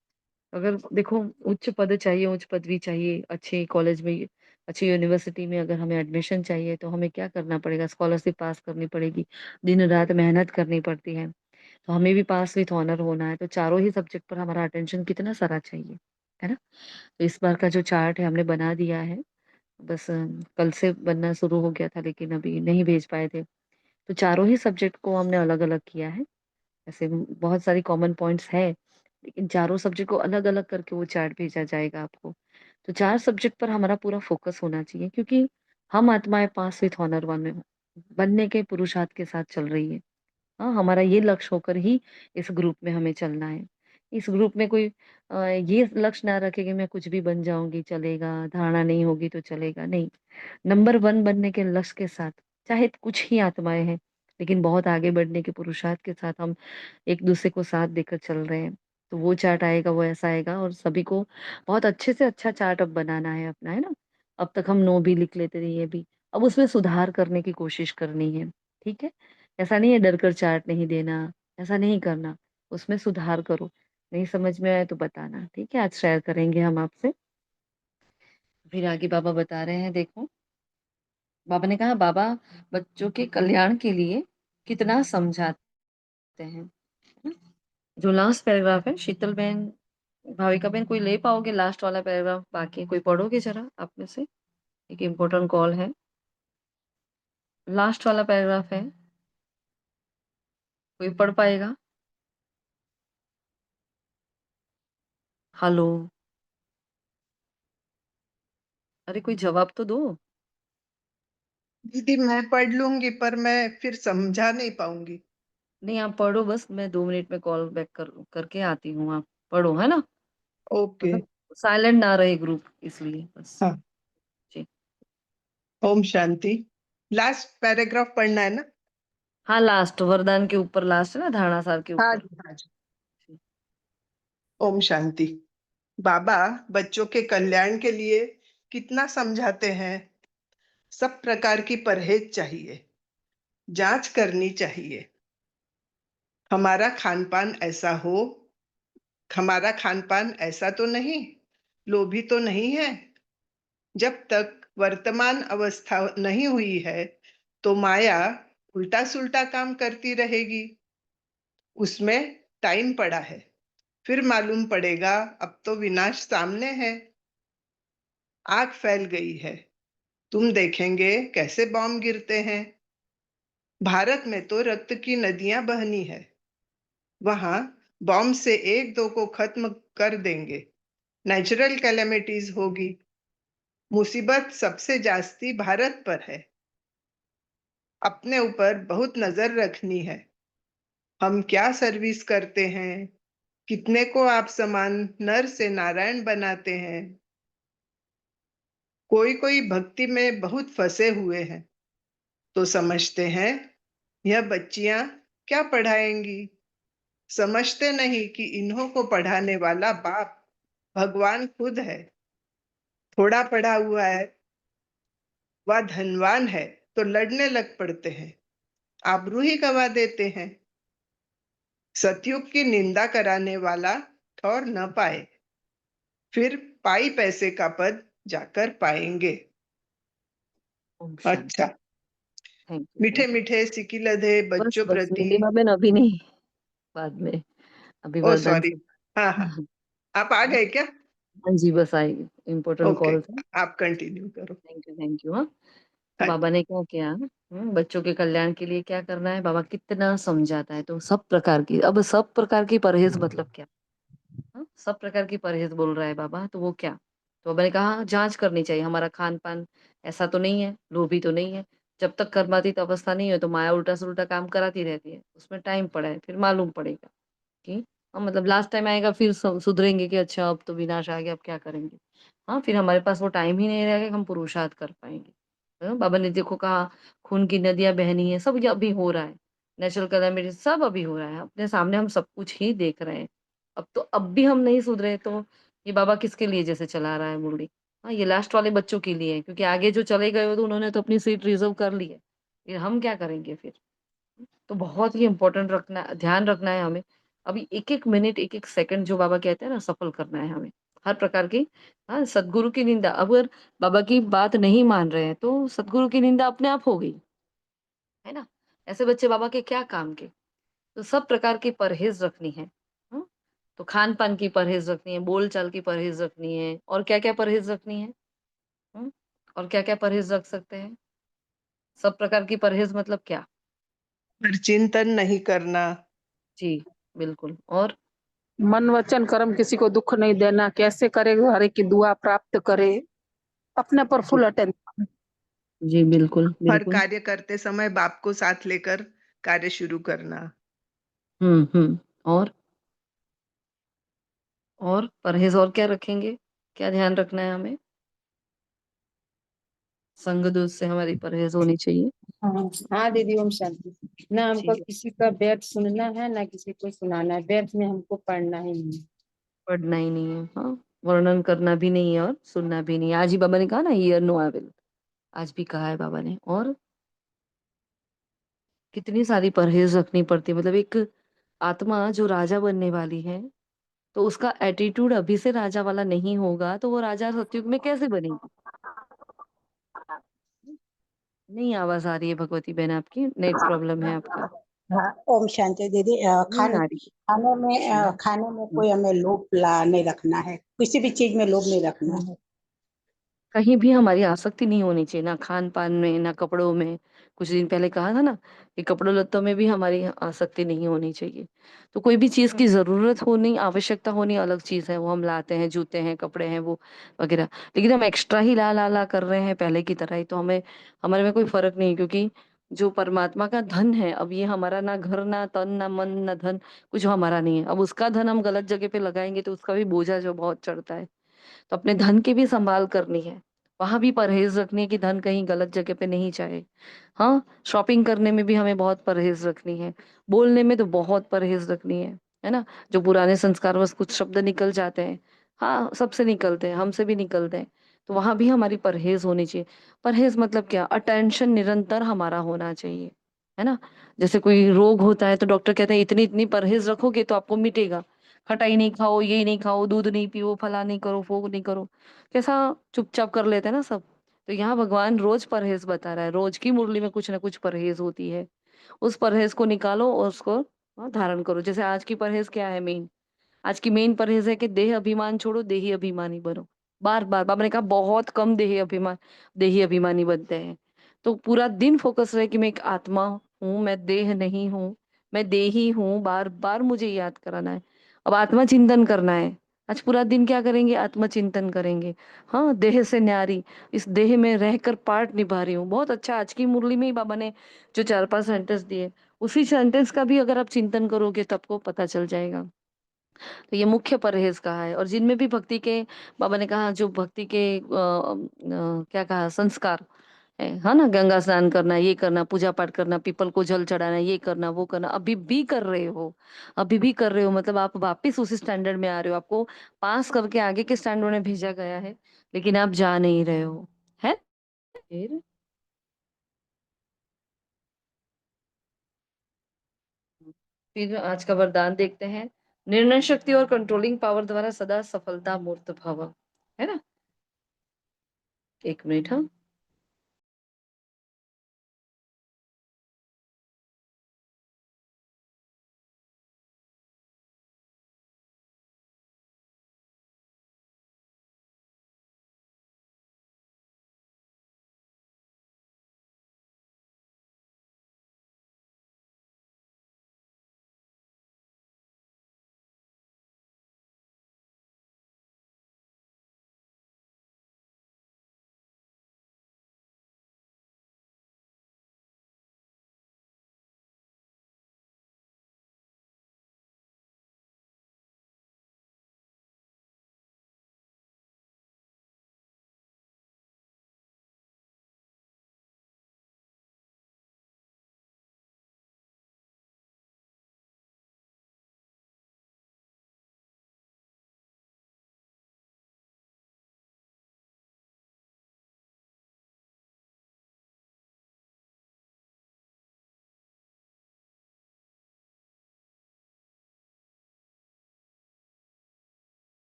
अगर देखो उच्च पद चाहिए, उच्च पदवी चाहिए, अच्छे कॉलेज में, अच्छी यूनिवर्सिटी में अगर हमें एडमिशन चाहिए तो हमें क्या करना पड़ेगा? स्कॉलरशिप पास करनी पड़ेगी, दिन रात मेहनत करनी पड़ती है। तो हमें भी पास विथ ऑनर होना है, तो चारों ही सब्जेक्ट पर हमारा अटेंशन कितना सारा चाहिए, है ना। तो इस बार का जो चार्ट है हमने बना दिया है, बस कल से बनना शुरू हो गया था लेकिन अभी नहीं भेज पाए थे। तो चारों ही सब्जेक्ट को हमने अलग अलग किया है। ऐसे बहुत सारी कॉमन पॉइंट्स है, लेकिन चारों सब्जेक्ट को अलग अलग करके वो चार्ट भेजा जाएगा आपको। तो चार सब्जेक्ट पर हमारा पूरा फोकस होना चाहिए, क्योंकि हम आत्माएं पास विथ ऑनर वन में बनने के पुरुषार्थ के साथ चल रही है। हाँ, हमारा ये लक्ष्य होकर ही इस ग्रुप में हमें चलना है। इस ग्रुप में कोई ये लक्ष्य ना रखे कि मैं कुछ भी बन जाऊंगी चलेगा, धारणा नहीं होगी तो चलेगा, नहीं। नंबर 1 बनने के लक्ष्य के साथ, चाहे कुछ ही आत्माएं हैं, लेकिन बहुत आगे बढ़ने के पुरुषार्थ के साथ हम एक दूसरे को साथ देकर चल रहे हैं। तो वो चार्ट आएगा, वो ऐसा आएगा, और सभी को बहुत अच्छे से अच्छा चार्ट अब बनाना है अपना, है ना। अब तक हम नो भी लिख लेते थे, ये भी अब उसमें सुधार करने की कोशिश करनी है। ठीक है, ऐसा नहीं है डर कर चार्ट नहीं देना, ऐसा नहीं करना, उसमें सुधार करो। नहीं समझ में आया तो बताना, ठीक है, आज शेयर करेंगे हम आपसे। फिर आगे बाबा बता रहे हैं, देखो बाबा ने कहा बाबा बच्चों के कल्याण के लिए कितना समझाते हैं। जो लास्ट पैराग्राफ है, शीतल बहन, भाविका बहन, कोई ले पाओगे? लास्ट वाला पैराग्राफ बाकी है, कोई पढ़ोगे जरा आप में से? एक इम्पोर्टेंट कॉल है, लास्ट वाला पैराग्राफ है, कोई पढ़ पाएगा? हेलो, अरे कोई जवाब तो दो। दीदी मैं पढ़ लूंगी पर मैं फिर समझा नहीं पाऊंगी। नहीं आप पढ़ो, बस मैं 2 मिनट में कॉल बैक करके आती हूँ, आप पढ़ो, है ना। ओके। मतलब साइलेंट ना रहे ग्रुप, इसलिए बस। हाँ। जी ओम शांति। लास्ट पैराग्राफ पढ़ना है ना? हाँ, लास्ट वरदान के ऊपर, लास्ट है ना, धारणा सार के हाँ ऊपर। जी, हाँ जी। ओम शांति। बाबा बच्चों के कल्याण के लिए कितना समझाते हैं। सब प्रकार की परहेज चाहिए, जांच करनी चाहिए। हमारा खान पान ऐसा हो, हमारा खान पान ऐसा तो नहीं, लोभी तो नहीं है। जब तक वर्तमान अवस्था नहीं हुई है तो माया उल्टा सुल्टा काम करती रहेगी। उसमें टाइम पड़ा है, फिर मालूम पड़ेगा अब तो विनाश सामने है। आग फैल गई है, तुम देखेंगे कैसे बॉम्ब गिरते हैं। भारत में तो रक्त की नदियां बहनी है, वहां बॉम्ब से एक दो को खत्म कर देंगे, नेचुरल कैलेमिटीज होगी। मुसीबत सबसे जास्ती भारत पर है। अपने ऊपर बहुत नजर रखनी है। हम क्या सर्विस करते हैं, कितने को आप समान नर से नारायण बनाते हैं। कोई कोई भक्ति में बहुत फंसे हुए हैं तो समझते हैं यह बच्चियां क्या पढ़ाएंगी। समझते नहीं कि इन्हों को पढ़ाने वाला बाप भगवान खुद है। थोड़ा पढ़ा हुआ है वह धनवान है तो लड़ने लग पड़ते हैं, आबरू ही गवा देते हैं। सतयुग की निंदा कराने वाला ठौर न पाए, फिर पाई पैसे का पद जाकर पाएंगे। ओम शांति। अच्छा। थैंक यू, मीठे थैंक यू। मीठे सिकिलधे बस बच्चों बस प्रति। नीलिमा बहन अभी नहीं, बाद में, अभी ओ वरदान सॉरी। से। हाँ हाँ, आप आ गए क्या? हाँ जी, बस आई, इम्पोर्टेंट ओके, कॉल था। आप कंटिन्यू करो। थैंक यू, हाँ। तो हाँ बाबा ने क्या किया, बच्चों के कल्याण के लिए क्या करना है, बाबा कितना समझाता है। तो सब प्रकार की, अब सब प्रकार की परहेज मतलब क्या? सब प्रकार की परहेज बोल रहा है बाबा, तो वो क्या? तो बाबा ने कहा जांच करनी चाहिए हमारा खान पान, ऐसा तो नहीं है, लोभी तो नहीं है। जब तक कर्मातीत अवस्था नहीं हो तो माया उल्टा से उल्टा काम कराती रहती है, उसमें टाइम पड़ा है, फिर मालूम पड़ेगा कि हाँ, मतलब लास्ट टाइम आएगा, फिर सुधरेंगे कि अच्छा अब तो विनाश आ गया, अब क्या करेंगे। हाँ, फिर हमारे पास वो टाइम ही नहीं रहेगा कि हम पुरुषार्थ कर पाएंगे। बाबा ने देखो कहा, खून की नदियां बहनी है, सब ये अभी हो रहा है। नेचुरल कैलेमिटी सब अभी हो रहा है, अपने सामने हम सब कुछ ही देख रहे हैं। अब तो अब भी हम नहीं सुधरे तो ये बाबा किसके लिए जैसे चला रहा है मुरली। हाँ, ये लास्ट वाले बच्चों के लिए है, क्योंकि आगे जो चले गए हो तो उन्होंने तो अपनी सीट रिजर्व कर ली है, फिर हम क्या करेंगे फिर। तो बहुत ही इंपॉर्टेंट रखना, ध्यान रखना है हमें। अभी एक एक मिनट, एक एक सेकंड जो बाबा कहते हैं ना, सफल करना है हमें, हर प्रकार की। हाँ, सदगुरु की निंदा, अगर बाबा की बात नहीं मान रहे हैं तो सदगुरु की निंदा अपने आप हो गई, है ना। ऐसे बच्चे बाबा के क्या काम के। तो सब प्रकार की परहेज रखनी है। हाँ? तो खान पान की परहेज रखनी है, बोल चाल की परहेज रखनी है, और क्या क्या परहेज रखनी है। हम्म? और क्या क्या परहेज रख सकते हैं? सब प्रकार की परहेज मतलब क्या? पर चिंतन नहीं करना। जी, बिल्कुल। और मन वचन कर्म किसी को दुख नहीं देना, कैसे करे हर एक की दुआ प्राप्त करे, अपने पर जी, फुल अटेंशन। जी, बिल्कुल हर बिल्कुल। कार्य करते समय बाप को साथ लेकर कार्य शुरू करना। हम्म। और परहेज और क्या रखेंगे? क्या ध्यान रखना है हमें? संग दोष से हमारी परहेज होनी चाहिए। हाँ हाँ दीदी, ओम शांति। ना हमको जी, किसी का व्यर्थ सुनना है, ना किसी को सुनाना है, व्यर्थ में हमको पढ़ना ही नहीं। पढ़ना ही नहीं है। हाँ, वर्णन करना भी नहीं है और सुनना भी नहीं है। आज ही बाबा ने कहा ना, हियर नो आई विल, आज भी कहा है बाबा ने। और कितनी सारी परहेज रखनी पड़ती है, मतलब एक आत्मा जो राजा बनने वाली है, तो उसका एटीट्यूड अभी से राजा वाला नहीं होगा तो वो राजा सतयुग में कैसे बनेगी। नहीं आवाज आ रही है भगवती बहन, आपकी नेट प्रॉब्लम है आपका। हाँ, ओम शांति दीदी। नहीं आ रही। खाने में हम्म। कोई हमें लोभ ला नहीं रखना है, किसी भी चीज में लोभ नहीं रखना है। कहीं भी हमारी आसक्ति नहीं होनी चाहिए, ना खान पान में, ना कपड़ों में। कुछ दिन पहले कहा था ना कि कपड़ों लत्तों में भी हमारी आसक्ति नहीं होनी चाहिए। तो कोई भी चीज की जरूरत होनी, आवश्यकता होनी अलग चीज है, वो हम लाते हैं, जूते हैं, कपड़े हैं, वो वगैरह। लेकिन हम एक्स्ट्रा ही ला कर रहे हैं पहले की तरह ही, तो हमें, हमारे में कोई फर्क नहीं। क्योंकि जो परमात्मा का धन है, अब ये हमारा ना घर, ना तन, ना मन, ना धन, कुछ हमारा नहीं है। अब उसका धन हम गलत जगह पे लगाएंगे तो उसका भी बोझा जो बहुत चढ़ता है। तो अपने धन की भी संभाल करनी है, वहां भी परहेज रखनी है कि धन कहीं गलत जगह पे नहीं जाए। हाँ, शॉपिंग करने में भी हमें बहुत परहेज रखनी है, बोलने में तो बहुत परहेज रखनी है ना। जो पुराने संस्कार बस कुछ शब्द निकल जाते हैं, हाँ, सबसे निकलते हैं, हमसे भी निकलते हैं, तो वहां भी हमारी परहेज होनी चाहिए। परहेज मतलब क्या? अटेंशन निरंतर हमारा होना चाहिए, है ना। जैसे कोई रोग होता है तो डॉक्टर कहते हैं इतनी इतनी परहेज रखोगे तो आपको मिटेगा। खटाई नहीं खाओ, ये नहीं खाओ, दूध नहीं पियो, फला नहीं करो, वो नहीं करो, कैसा चुपचाप कर लेते हैं ना सब। तो यहाँ भगवान रोज परहेज बता रहा है, रोज की मुरली में कुछ ना कुछ परहेज होती है। उस परहेज को निकालो और उसको धारण करो। जैसे आज की परहेज क्या है मेन? आज की मेन परहेज है कि देह अभिमान छोड़ो, देही अभिमानी बनो। बार बार बाबा ने कहा, बहुत कम देही अभिमानी बनते हैं। तो पूरा दिन फोकस रहे कि मैं एक आत्मा हूँ, मैं देह नहीं हूँ, मैं देही हूँ, बार बार मुझे याद कराना है। अब आत्मा चिंतन करना है। आज पूरा दिन क्या करेंगे? आत्मा चिंतन करेंगे। हाँ, देह से न्यारी, इस देह में रहकर पार्ट निभा रही हूँ। बहुत अच्छा, आज की मुरली में ही बाबा ने जो 4-5 सेंटेंस दिए, उसी सेंटेंस का भी अगर आप चिंतन करोगे तब को पता चल जाएगा। तो ये मुख्य परहेज कहा है। और जिनमें भी भक्ति के, बाबा ने कहा जो भक्ति के क्या कहा, संस्कार है ना, गंगा स्नान करना, ये करना, पूजा पाठ करना, पीपल को जल चढ़ाना, ये करना, वो करना, अभी भी कर रहे हो, अभी भी कर रहे हो, मतलब आप वापिस उसी स्टैंडर्ड में आ रहे हो। आपको पास करके आगे के स्टैंडर्ड में भेजा गया है, लेकिन आप जा नहीं रहे हो, है। फिर आज का वरदान देखते हैं। निर्णय शक्ति और कंट्रोलिंग पावर द्वारा सदा सफलता मूर्त भव, है ना। एक मिनट, हाँ।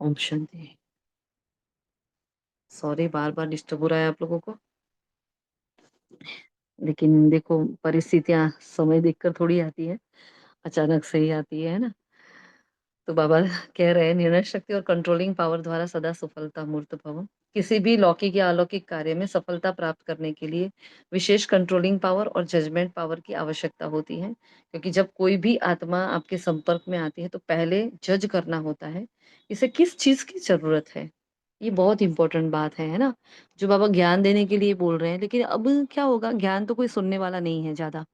ओम शांति। सॉरी बार बार डिस्टर्ब हो रहा है आप लोगों को, लेकिन देखो परिस्थितियां समय देखकर थोड़ी आती है, अचानक से ही आती है ना। तो बाबा कह रहे हैं निर्णय शक्ति और कंट्रोलिंग पावर द्वारा सदा सफलता मूर्त भव। किसी भी लौकिक या अलौकिक कार्य में सफलता प्राप्त करने के लिए विशेष कंट्रोलिंग पावर और जजमेंट पावर की आवश्यकता होती है, क्योंकि जब कोई भी आत्मा आपके संपर्क में आती है तो पहले जज करना होता है इसे किस चीज की जरूरत है। ये बहुत इंपॉर्टेंट बात है ना। जो बाबा ज्ञान देने के लिए बोल रहे हैं, लेकिन अब क्या होगा, ज्ञान तो कोई सुनने वाला नहीं है ज्यादा।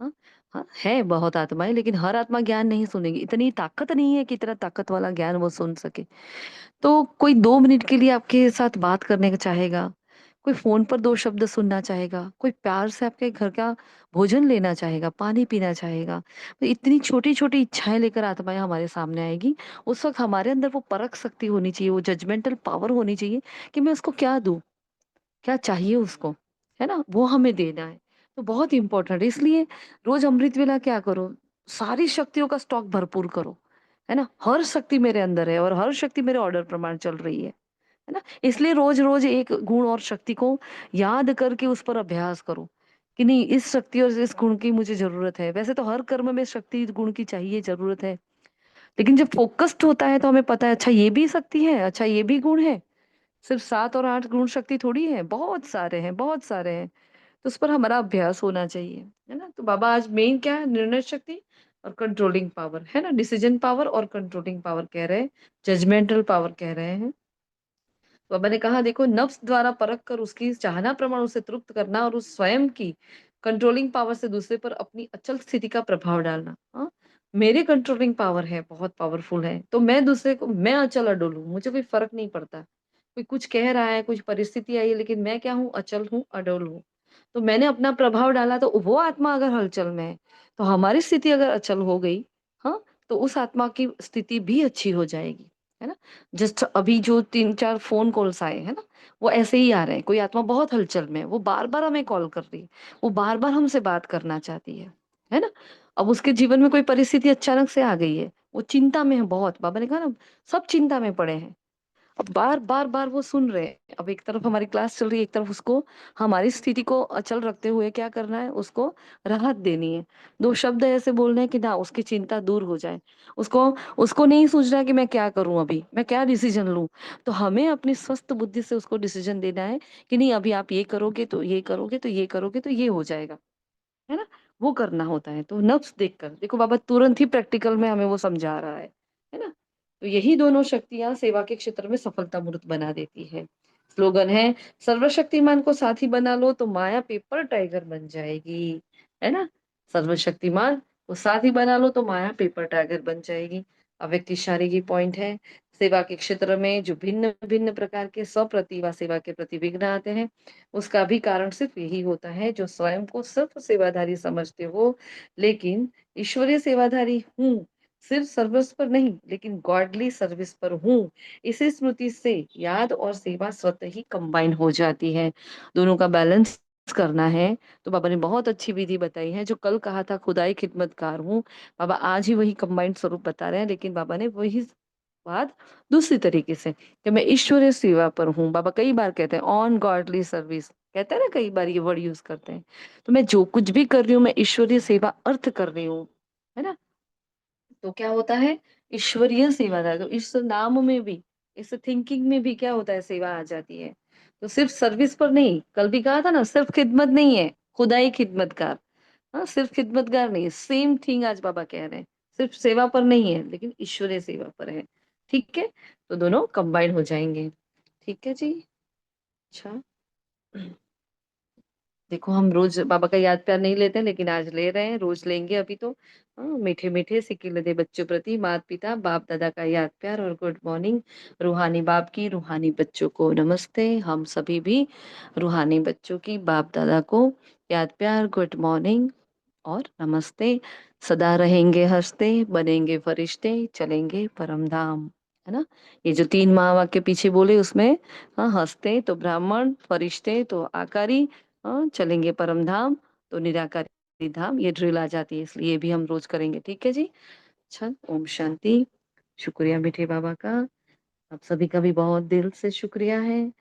हाँ, हाँ, है बहुत आत्माएं, लेकिन हर आत्मा ज्ञान नहीं सुनेगी, इतनी ताकत नहीं है कि इतना ताकत वाला ज्ञान वो सुन सके। तो कोई 2 मिनट के लिए आपके साथ बात करने का चाहेगा, कोई फोन पर 2 शब्द सुनना चाहेगा, कोई प्यार से आपके घर का भोजन लेना चाहेगा, पानी पीना चाहेगा। तो इतनी छोटी छोटी इच्छाएं लेकर आत्माएं हमारे सामने आएगी। उस वक्त हमारे अंदर वो परख शक्ति होनी चाहिए, वो जजमेंटल पावर होनी चाहिए कि मैं उसको क्या दूं, क्या चाहिए उसको, है ना, वो हमें देना है। तो बहुत इंपॉर्टेंट है, इसलिए रोज अमृत वेला क्या करो, सारी शक्तियों का स्टॉक भरपूर करो, है ना। हर शक्ति मेरे अंदर है और हर शक्ति मेरे ऑर्डर प्रमाण चल रही है ना। इसलिए रोज रोज एक गुण और शक्ति को याद करके उस पर अभ्यास करो कि नहीं, इस शक्ति और इस गुण की मुझे जरूरत है। वैसे तो हर कर्म में शक्ति गुण की चाहिए, जरूरत है, लेकिन जब फोकस्ड होता है तो हमें पता है अच्छा ये भी शक्ति है, अच्छा ये भी गुण है। सिर्फ 7 और 8 गुण शक्ति थोड़ी है, बहुत सारे हैं, बहुत सारे हैं। तो उस पर हमारा अभ्यास होना चाहिए, है ना। तो बाबा आज मेन क्या है, निर्णय शक्ति और कंट्रोलिंग पावर, है ना, डिसीजन पावर और कंट्रोलिंग पावर कह रहे हैं, जजमेंटल पावर कह रहे हैं। तो बाबा ने कहा देखो, नफ्स द्वारा परख कर उसकी चाहना प्रमाण उसे तृप्त करना और उस स्वयं की कंट्रोलिंग पावर से दूसरे पर अपनी अचल स्थिति का प्रभाव डालना। हाँ, मेरे कंट्रोलिंग पावर है, बहुत पावरफुल है, तो मैं दूसरे को, मैं अचल अडोल हूँ, मुझे कोई फर्क नहीं पड़ता। कोई कुछ कह रहा है, कुछ परिस्थिति आई है, लेकिन मैं क्या हूँ, अचल हूँ, अडोल हूँ। तो मैंने अपना प्रभाव डाला, तो वो आत्मा अगर हलचल में है, तो हमारी स्थिति अगर अचल हो गई, हाँ, तो उस आत्मा की स्थिति भी अच्छी हो जाएगी, है ना। जस्ट अभी जो 3-4 फोन कॉल्स आए हैं ना, वो ऐसे ही आ रहे हैं। कोई आत्मा बहुत हलचल में है, वो बार बार हमें कॉल कर रही है, वो बार बार हमसे बात करना चाहती है ना। अब उसके जीवन में कोई परिस्थिति अचानक से आ गई है, वो चिंता में है बहुत। बाबा ने कहा ना, सब चिंता में पड़े हैं। अब बार बार बार वो सुन रहे हैं। अब एक तरफ हमारी क्लास चल रही है, एक तरफ उसको हमारी स्थिति को अचल रखते हुए क्या करना है, उसको राहत देनी है। 2 शब्द ऐसे बोलने हैं कि ना उसकी चिंता दूर हो जाए। उसको उसको नहीं सोचना है कि मैं क्या करूं, अभी मैं क्या डिसीजन लूं। तो हमें अपनी स्वस्थ बुद्धि से उसको डिसीजन देना है कि नहीं, अभी आप ये करोगे तो ये करोगे तो ये करोगे तो ये हो जाएगा, है ना। वो करना होता है। तो नफ्स देखकर देखो, बाबा तुरंत ही प्रैक्टिकल में हमें वो समझा रहा है ना। तो यही दोनों शक्तियां सेवा के क्षेत्र में सफलता मूर्त बना देती है। स्लोगन है, सर्वशक्तिमान को साथी बना लो तो माया पेपर टाइगर बन जाएगी, है ना। सर्वशक्तिमान को साथी बना लो तो माया पेपर टाइगर बन जाएगी। अव्यक्तिशारी की पॉइंट है, सेवा के क्षेत्र में जो भिन्न भिन्न प्रकार के सप्रतिभा सेवा के प्रति विघ्न आते हैं, उसका भी कारण सिर्फ यही होता है जो स्वयं को सिर्फ सेवाधारी समझते हो, लेकिन ईश्वरीय सेवाधारी हूँ, सिर्फ सर्विस पर नहीं लेकिन गॉडली सर्विस पर हूँ। इसी स्मृति से याद और सेवा स्वतः ही कंबाइन हो जाती है। दोनों का बैलेंस करना है। तो बाबा ने बहुत अच्छी विधि बताई है। जो कल कहा था खुदाई खिदमतकार हूँ, बाबा आज ही वही कंबाइंड स्वरूप बता रहे हैं, लेकिन बाबा ने वही बात दूसरी तरीके से कि मैं ईश्वरीय सेवा पर हूँ। बाबा कई बार कहते हैं ऑन गॉडली सर्विस, कहते हैं ना, कई बार ये वर्ड यूज करते हैं। तो मैं जो कुछ भी कर रही हूँ, मैं ईश्वरीय सेवा अर्थ कर रही हूँ, है ना। तो क्या होता है, ईश्वरीय सेवादार। तो इस नाम में भी, इस थिंकिंग में भी क्या होता है, सेवा आ जाती है। तो सिर्फ सर्विस पर नहीं, कल भी कहा था ना, सिर्फ खिदमत नहीं है, खुदाई खिदमतकार। हाँ, सिर्फ खिदमतगार नहीं, सेम थिंग आज बाबा कह रहे हैं। सिर्फ सेवा पर नहीं है, लेकिन ईश्वरीय सेवा पर है। ठीक है, तो दोनों कंबाइन हो जाएंगे। ठीक है जी। अच्छा, देखो हम रोज बाबा का याद प्यार नहीं लेते हैं, लेकिन आज ले रहे हैं, रोज लेंगे अभी तो। हाँ, मीठे मीठे सिक्के दे बच्चों प्रति माता पिता बाप दादा का याद प्यार और गुड मॉर्निंग। रूहानी बाप की रूहानी बच्चों को नमस्ते। हम सभी भी रूहानी बच्चों की बाप दादा को याद प्यार, गुड मॉर्निंग और नमस्ते। सदा रहेंगे हंसते, बनेंगे फरिश्ते, चलेंगे परम धाम, है ना। ये जो 3 महावाक्य पीछे बोले उसमें, हाँ, हंसते तो ब्राह्मण, फरिश्ते तो आकारी, हाँ, चलेंगे परम धाम तो निराकारी धाम, ये ड्रिल आ जाती है। इसलिए ये भी हम रोज करेंगे। ठीक है जी। अच्छा, ओम शांति। शुक्रिया मीठे बाबा का। आप सभी का भी बहुत दिल से शुक्रिया है।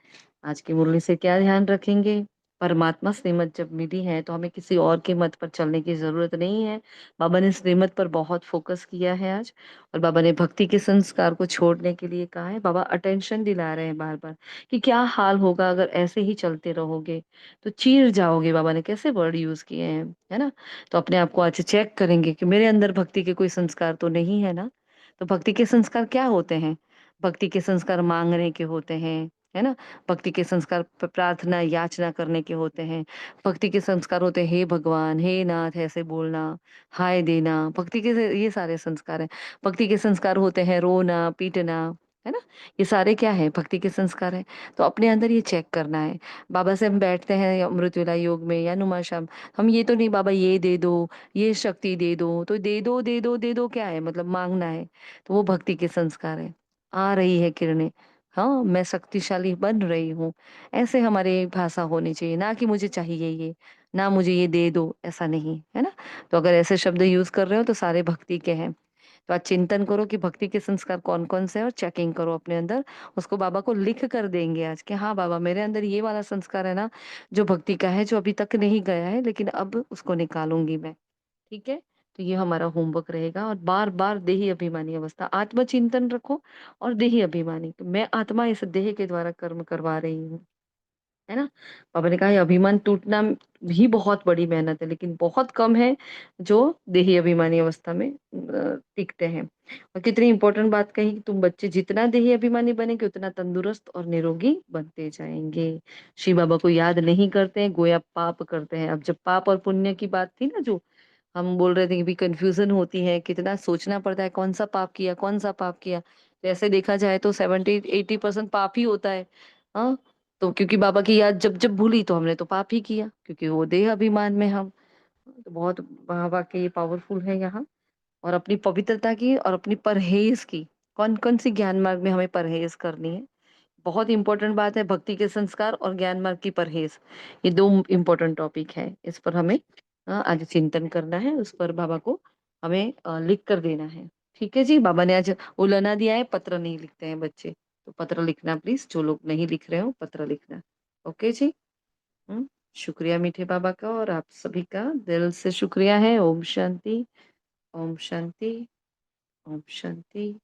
आज की मुरली से क्या ध्यान रखेंगे? परमात्मा श्रीमत जब मिली है तो हमें किसी और के मत पर चलने की ज़रूरत नहीं है। बाबा ने श्रीमत पर बहुत फ़ोकस किया है आज, और बाबा ने भक्ति के संस्कार को छोड़ने के लिए कहा है। बाबा अटेंशन दिला रहे हैं बार-बार कि क्या हाल होगा अगर ऐसे ही चलते रहोगे, तो चीर जाओगे। बाबा ने कैसे वर्ड यूज़ किए हैं, है ना? तो अपने आप को आज चेक करेंगे कि मेरे अंदर भक्ति के कोई संस्कार तो नहीं है ना? तो भक्ति के संस्कार क्या होते हैं? भक्ति के संस्कार माँगने के होते हैं, है ना? भक्ति के संस्कार प्रार्थना, याचना करने के होते हैं। भक्ति के संस्कार होते हैं, हे भगवान, हे नाथ ऐसे बोलना, हाय देना, भक्ति के ये सारे संस्कार हैं। भक्ति के संस्कार होते हैं रोना, पीटना, है ना? ये सारे क्या हैं? भक्ति के संस्कार हैं। तो अपने अंदर ये चेक करना है। बाबा से हम बैठते हैं अमृत वेला योग में या नुमाशाम, हम ये तो नहीं बाबा ये दे दो, ये शक्ति दे दो, तो दे दो, दे दो, दे दो क्या है? मतलब माँगना है। तो वो भक्ति के संस्कार हैं। आ रही है किरणें, हाँ, मैं शक्तिशाली बन रही हूँ। ऐसे हमारी भाषा होनी चाहिए, ना कि मुझे चाहिए ये, ना मुझे ये दे दो, ऐसा नहीं, है ना? तो अगर ऐसे शब्द यूज़ कर रहे हो तो सारे भक्ति के हैं। तो आज चिंतन करो कि भक्ति के संस्कार कौन-कौन से हैं और चेकिंग करो अपने अंदर। उसको बाबा को लिख कर देंगे आज कि हाँ बाबा, मेरे अंदर ये वाला संस्कार है ना, जो भक्ति का है, जो अभी तक नहीं गया है, लेकिन अब उसको निकालूँगी मैं। ठीक है? तो ये हमारा होमवर्क रहेगा, और बार-बार देही अभिमानी अवस्था, आत्मचिंतन रखो और देही अभिमानी, तो मैं आत्मा इस देह के द्वारा कर्म करवा रही हूँ। है ना? बाबा ने कहा ये अभिमान टूटना भी बहुत बड़ी मेहनत है, लेकिन बहुत कम है जो देही अभिमानी अवस्था में टिकते हैं। और कितनी इम्पोर्टेंट बात कही कि तुम बच्चे जितना देही अभिमानी बनेंगे उतना तंदुरुस्त और निरोगी बनते जाएँगे। शिव बाबा को याद नहीं करते हैं, गोया पाप करते हैं। अब जब पाप और पुण्य की बात थी ना, जो हम बोल रहे थे कि भी कन्फ्यूज़न होती है, कितना सोचना पड़ता है कौन-सा पाप किया, कौन-सा पाप किया। तो ऐसे देखा जाए तो 70-80% पाप ही होता है। हाँ? तो क्योंकि बाबा की याद जब-जब भूली तो हमने तो पाप ही किया, क्योंकि वो देह अभिमान में हम। तो बहुत बाबा के ये पावरफुल है यहाँ, और अपनी पवित्रता की और अपनी परहेज़ की, कौन-कौन सी ज्ञान मार्ग में हमें परहेज़ करनी है। बहुत इम्पोर्टेंट बात है, भक्ति के संस्कार और ज्ञान मार्ग की परहेज़। ये 2 इम्पोर्टेंट टॉपिक है। इस पर हमें आज चिंतन करना है, उस पर बाबा को हमें लिख कर देना है। ठीक है जी? बाबा ने आज उलाहना दिया है, पत्र नहीं लिखते हैं बच्चे, तो पत्र लिखना प्लीज़, जो लोग नहीं लिख रहे हो पत्र लिखना। ओके जी? हुँ, शुक्रिया मीठे बाबा का, और आप सभी का दिल से शुक्रिया है। ओम शांति, ओम शांति, ओम शांति।